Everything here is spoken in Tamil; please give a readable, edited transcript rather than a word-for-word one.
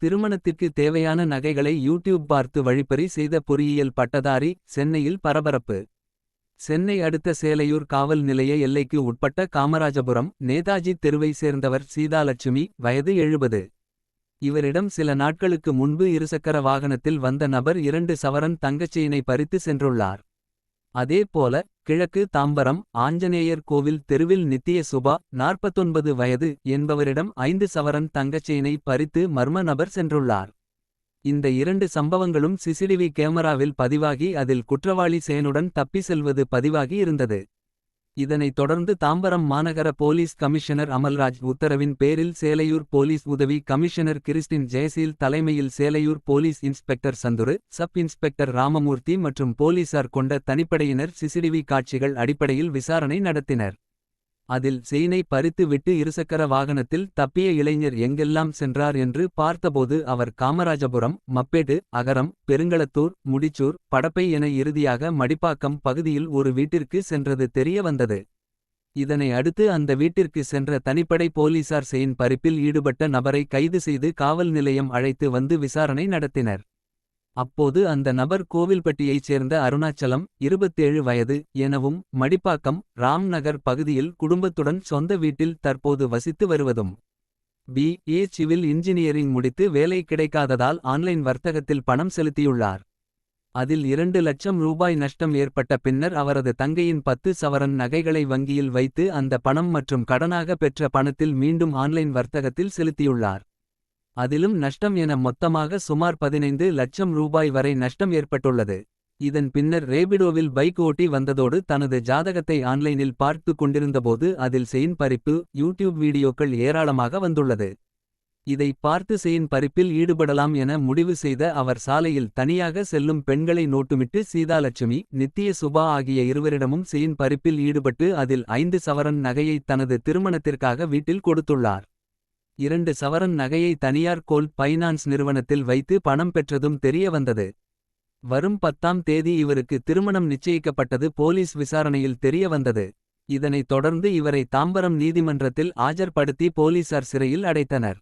திருமணத்திற்கு தேவையான நகைகளை யூடியூப் பார்த்து வழிப்பறி செய்த பொறியியல் பட்டதாரி. சென்னையில் பரபரப்பு. சென்னை அடுத்த சேலையூர் காவல் நிலைய எல்லைக்கு உட்பட்ட காமராஜபுரம். நேதாஜி தெருவை சேர்ந்தவர் சீதாலட்சுமி, வயது 70. இவரிடம் சில நாட்களுக்கு முன்பு இருசக்கர வாகனத்தில் வந்த நபர் 2 சவரன் தங்கச்செயினை பறித்து சென்றுள்ளார். அதேபோல கிழக்கு தாம்பரம் ஆஞ்சநேயர் கோவில் தெருவில் நித்திய சுபா 49 வயது என்பவரிடம் 5 சவரன் தங்கச்செயினை பறித்து மர்ம நபர் சென்றுள்ளார். இந்த 2 சம்பவங்களும் சிசிடிவி கேமராவில் பதிவாகி அதில் குற்றவாளி சேனுடன் தப்பி செல்வது பதிவாகி இருந்தது. இதனைத் தொடர்ந்து தாம்பரம் மாநகர போலீஸ் கமிஷனர் அமல்ராஜ் உத்தரவின் பேரில் சேலையூர் போலீஸ் உதவி கமிஷனர் கிறிஸ்டின் ஜெயசீல் தலைமையில் Selaiyur police inspector Chandru, sub inspector Ramamoorthy மற்றும் போலீசார் கொண்ட தனிப்படையினர் சிசிடிவி காட்சிகள் அடிப்படையில் விசாரணை நடத்தினர். அதில் செயினை பறித்து விட்டு இருசக்கர வாகனத்தில் தப்பிய இளைஞர் எங்கெல்லாம் சென்றார் என்று பார்த்தபோது அவர் காமராஜபுரம், மப்பேடு, அகரம், பெருங்களத்தூர், முடிச்சூர், படப்பை என இறுதியாக மடிப்பாக்கம் பகுதியில் ஒரு வீட்டிற்கு சென்றது தெரிய வந்தது. இதனை அடுத்து அந்த வீட்டிற்கு சென்ற தனிப்படை போலீசார் செயின் பறிப்பில் ஈடுபட்ட நபரை கைது செய்து காவல் நிலையம் அழைத்து வந்து விசாரணை நடத்தினர். அப்போது அந்த நபர் கோவில்பட்டியைச் சேர்ந்த அருணாச்சலம், 27 வயது எனவும் மடிப்பாக்கம், ராம் நகர் பகுதியில் குடும்பத்துடன் சொந்த வீட்டில் தற்போது வசித்து வருவதும் பி.ஏ. சிவில் இன்ஜினியரிங் முடித்து வேலை கிடைக்காததால் ஆன்லைன் வர்த்தகத்தில் பணம் செலுத்தியுள்ளார். அதில் 2 லட்சம் ரூபாய் நஷ்டம் ஏற்பட்ட பின்னர் அவரது தங்கையின் 10 சவரன் நகைகளை வங்கியில் வைத்து அந்த பணம் மற்றும் கடனாக பெற்ற பணத்தில் மீண்டும் ஆன்லைன் வர்த்தகத்தில் செலுத்தியுள்ளார். அதிலும் நஷ்டம் என மொத்தமாக சுமார் 15 லட்சம் ரூபாய் வரை நஷ்டம் ஏற்பட்டுள்ளது. இதன் பின்னர் ரேபிடோவில் பைக் ஓட்டி வந்ததோடு தனது ஜாதகத்தை ஆன்லைனில் பார்த்து கொண்டிருந்தபோது அதில் செயின் பறிப்பு யூடியூப் வீடியோக்கள் ஏராளமாக வந்துள்ளது. இதை பார்த்து செயின் பறிப்பில் ஈடுபடலாம் என முடிவு செய்த அவர் சாலையில் தனியாக செல்லும் பெண்களை நோட்டுமிட்டு சீதாலட்சுமி, நித்திய சுபா ஆகிய இருவரிடமும் செயின் பறிப்பில் ஈடுபட்டு அதில் 5 சவரன் நகையை தனது திருமணத்திற்காக வீட்டில் கொடுத்துள்ளார். 2 சவரன் நகையை தனியார் கோல் பைனான்ஸ் நிறுவனத்தில் வைத்து பணம் பெற்றதும் தெரிய வந்தது. வரும் 10ஆம் தேதி இவருக்கு திருமணம் நிச்சயிக்கப்பட்டது போலீஸ் விசாரணையில் தெரிய வந்தது. இதனைத் தொடர்ந்து இவரை தாம்பரம் நீதிமன்றத்தில் ஆஜர்படுத்தி போலீசார் சிறையில் அடைத்தனர்.